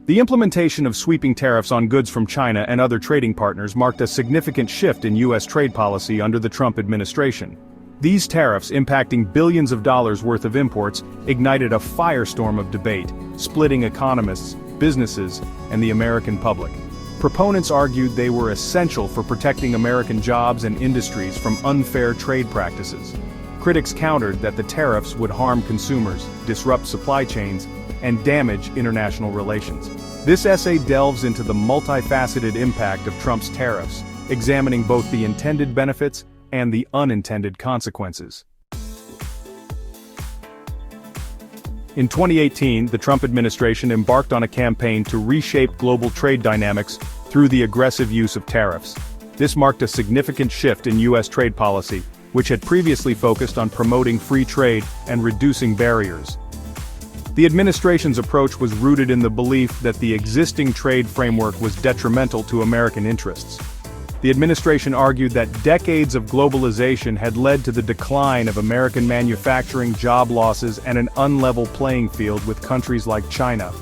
The implementation of sweeping tariffs on goods from China and other trading partners marked a significant shift in U.S. trade policy under the Trump administration. These tariffs, impacting billions of dollars worth of imports, ignited a firestorm of debate, splitting economists, businesses, and the American public. Proponents argued they were essential for protecting American jobs and industries from unfair trade practices. Critics countered that the tariffs would harm consumers, disrupt supply chains, and damage international relations. This essay delves into the multifaceted impact of Trump's tariffs, examining both the intended benefits and the unintended consequences. In 2018, the Trump administration embarked on a campaign to reshape global trade dynamics through the aggressive use of tariffs. This marked a significant shift in U.S. trade policy, which had previously focused on promoting free trade and reducing barriers. The administration's approach was rooted in the belief that the existing trade framework was detrimental to American interests. The administration argued that decades of globalization had led to the decline of American manufacturing, job losses, and an unlevel playing field with countries like China.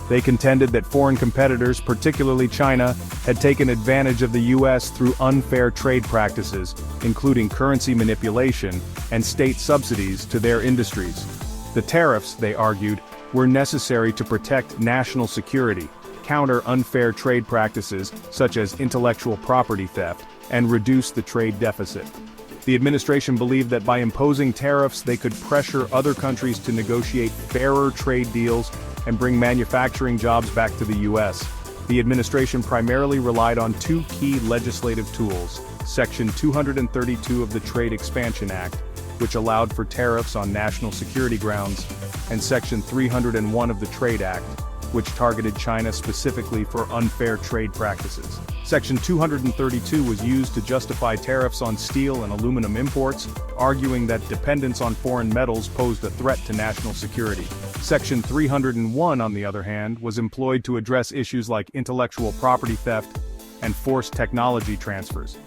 They contended that foreign competitors, particularly China, had taken advantage of the U.S. through unfair trade practices, including currency manipulation and state subsidies to their industries. The tariffs, they argued, were necessary to protect national security, counter unfair trade practices such as intellectual property theft, and reduce the trade deficit. The administration believed that by imposing tariffs they could pressure other countries to negotiate fairer trade deals and bring manufacturing jobs back to the U.S. The administration primarily relied on two key legislative tools: Section 232 of the Trade Expansion Act, which allowed for tariffs on national security grounds, and Section 301 of the Trade Act, which targeted China specifically for unfair trade practices. Section 232 was used to justify tariffs on steel and aluminum imports, arguing that dependence on foreign metals posed a threat to national security. Section 301, on the other hand, was employed to address issues like intellectual property theft and forced technology transfers.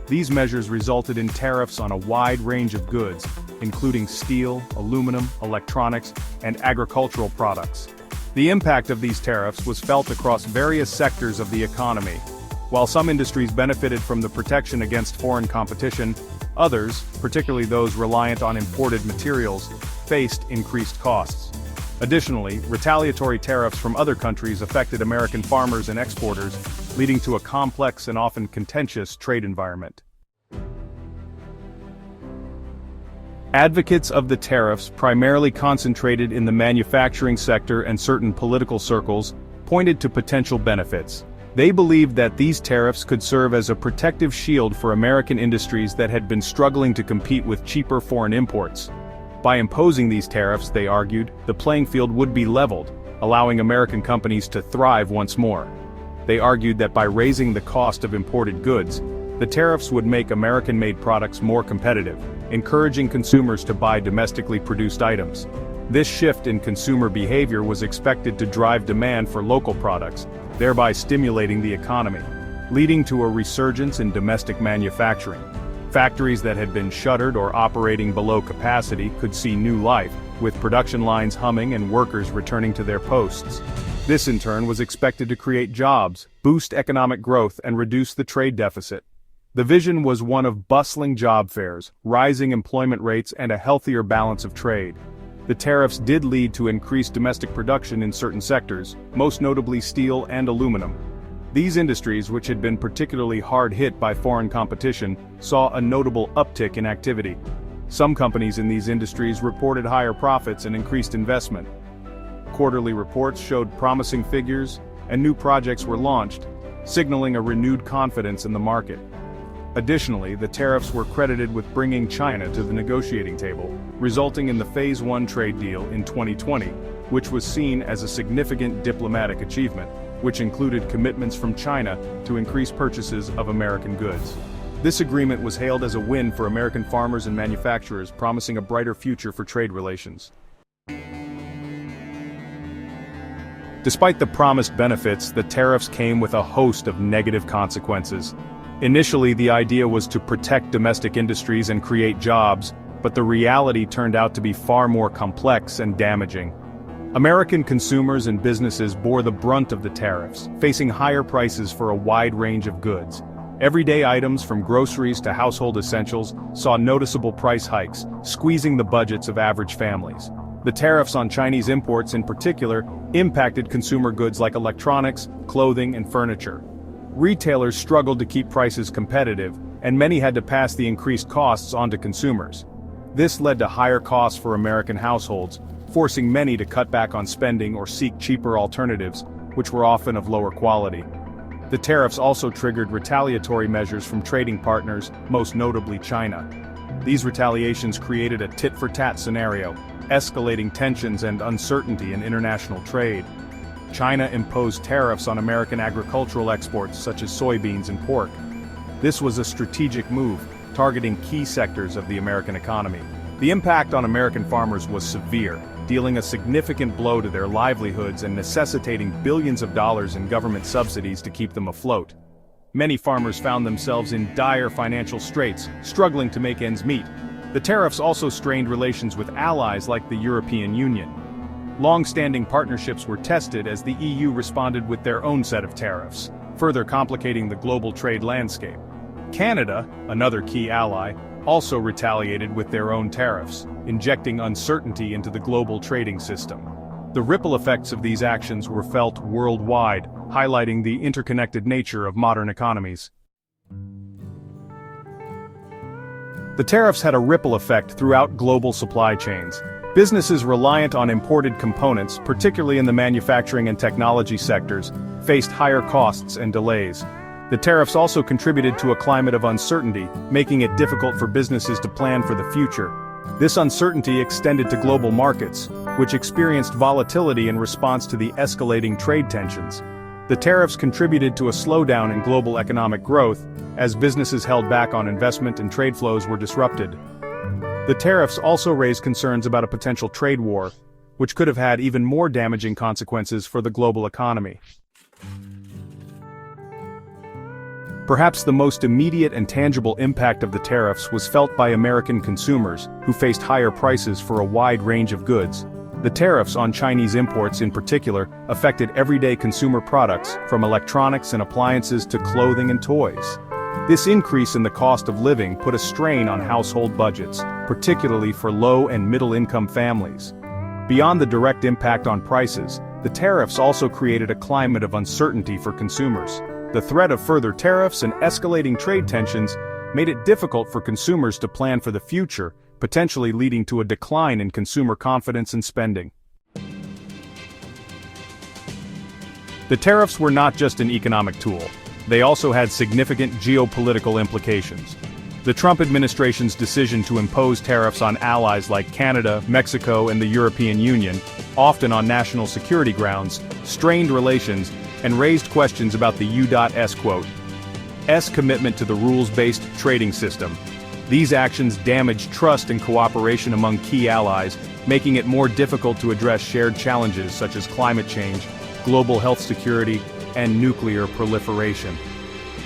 These measures resulted in tariffs on a wide range of goods, including steel, aluminum, electronics, and agricultural products. The impact of these tariffs was felt across various sectors of the economy. While some industries benefited from the protection against foreign competition, others, particularly those reliant on imported materials, faced increased costs. Additionally, retaliatory tariffs from other countries affected American farmers and exporters, leading to a complex and often contentious trade environment. Advocates of the tariffs, primarily concentrated in the manufacturing sector and certain political circles, pointed to potential benefits. They believed that these tariffs could serve as a protective shield for American industries that had been struggling to compete with cheaper foreign imports. By imposing these tariffs, they argued, the playing field would be leveled, allowing American companies to thrive once more. They argued that by raising the cost of imported goods, the tariffs would make American-made products more competitive, encouraging consumers to buy domestically produced items. This shift in consumer behavior was expected to drive demand for local products, thereby stimulating the economy, leading to a resurgence in domestic manufacturing. Factories that had been shuttered or operating below capacity could see new life, with production lines humming and workers returning to their posts. This in turn was expected to create jobs, boost economic growth, and reduce the trade deficit. The vision was one of bustling job fairs, rising employment rates, and a healthier balance of trade. The tariffs did lead to increased domestic production in certain sectors, most notably steel and aluminum. These industries, which had been particularly hard hit by foreign competition, saw a notable uptick in activity. Some companies in these industries reported higher profits and increased investment. Quarterly reports showed promising figures, and new projects were launched, signaling a renewed confidence in the market. Additionally, the tariffs were credited with bringing China to the negotiating table, resulting in the Phase 1 trade deal in 2020, which was seen as a significant diplomatic achievement, which included commitments from China to increase purchases of American goods. This agreement was hailed as a win for American farmers and manufacturers, promising a brighter future for trade relations. Despite the promised benefits, the tariffs came with a host of negative consequences. Initially, the idea was to protect domestic industries and create jobs, but the reality turned out to be far more complex and damaging. American consumers and businesses bore the brunt of the tariffs, facing higher prices for a wide range of goods. Everyday items from groceries to household essentials saw noticeable price hikes, squeezing the budgets of average families. The tariffs on Chinese imports in particular impacted consumer goods like electronics, clothing, and furniture. Retailers struggled to keep prices competitive, and many had to pass the increased costs on to consumers. This led to higher costs for American households, forcing many to cut back on spending or seek cheaper alternatives, which were often of lower quality. The tariffs also triggered retaliatory measures from trading partners, most notably China. These retaliations created a tit-for-tat scenario, escalating tensions and uncertainty in international trade. China imposed tariffs on American agricultural exports such as soybeans and pork. This was a strategic move, targeting key sectors of the American economy. The impact on American farmers was severe, dealing a significant blow to their livelihoods and necessitating billions of dollars in government subsidies to keep them afloat. Many farmers found themselves in dire financial straits, struggling to make ends meet. The tariffs also strained relations with allies like the European Union. Long-standing partnerships were tested as the EU responded with their own set of tariffs, further complicating the global trade landscape. Canada, another key ally, also retaliated with their own tariffs, injecting uncertainty into the global trading system. The ripple effects of these actions were felt worldwide, highlighting the interconnected nature of modern economies. The tariffs had a ripple effect throughout global supply chains. Businesses reliant on imported components, particularly in the manufacturing and technology sectors, faced higher costs and delays. The tariffs also contributed to a climate of uncertainty, making it difficult for businesses to plan for the future. This uncertainty extended to global markets, which experienced volatility in response to the escalating trade tensions. The tariffs contributed to a slowdown in global economic growth, as businesses held back on investment and trade flows were disrupted. The tariffs also raised concerns about a potential trade war, which could have had even more damaging consequences for the global economy. Perhaps the most immediate and tangible impact of the tariffs was felt by American consumers, who faced higher prices for a wide range of goods. The tariffs on Chinese imports in particular affected everyday consumer products, from electronics and appliances to clothing and toys. This increase in the cost of living put a strain on household budgets, particularly for low and middle-income families. Beyond the direct impact on prices, the tariffs also created a climate of uncertainty for consumers. The threat of further tariffs and escalating trade tensions made it difficult for consumers to plan for the future, potentially leading to a decline in consumer confidence and spending. The tariffs were not just an economic tool. They also had significant geopolitical implications. The Trump administration's decision to impose tariffs on allies like Canada, Mexico, and the European Union, often on national security grounds, strained relations and raised questions about the U.S. commitment to the rules-based trading system. These actions damaged trust and cooperation among key allies, making it more difficult to address shared challenges such as climate change, global health security, and nuclear proliferation.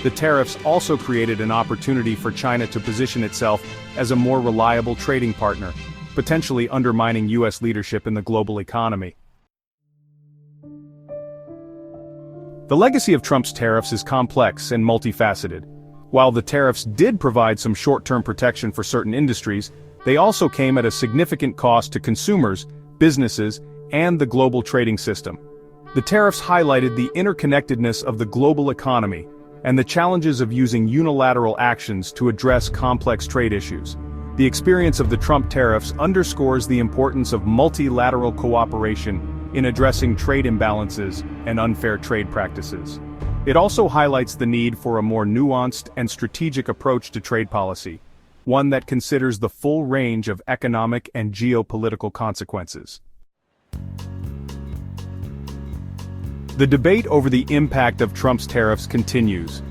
The tariffs also created an opportunity for China to position itself as a more reliable trading partner, potentially undermining U.S. leadership in the global economy. The legacy of Trump's tariffs is complex and multifaceted. While the tariffs did provide some short-term protection for certain industries, they also came at a significant cost to consumers, businesses, and the global trading system. The tariffs highlighted the interconnectedness of the global economy and the challenges of using unilateral actions to address complex trade issues. The experience of the Trump tariffs underscores the importance of multilateral cooperation in addressing trade imbalances and unfair trade practices. It also highlights the need for a more nuanced and strategic approach to trade policy, one that considers the full range of economic and geopolitical consequences. The debate over the impact of Trump's tariffs continues.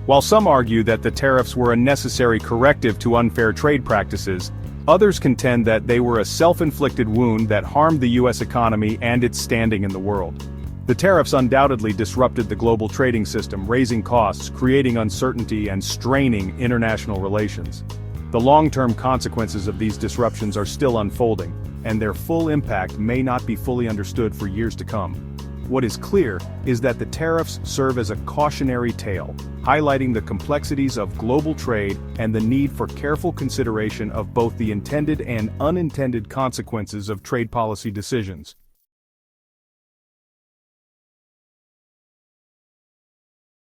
While some argue that the tariffs were a necessary corrective to unfair trade practices, others contend that they were a self-inflicted wound that harmed the U.S. economy and its standing in the world. The tariffs undoubtedly disrupted the global trading system, raising costs, creating uncertainty, and straining international relations. The long-term consequences of these disruptions are still unfolding, and their full impact may not be fully understood for years to come. What is clear is that the tariffs serve as a cautionary tale, highlighting the complexities of global trade and the need for careful consideration of both the intended and unintended consequences of trade policy decisions.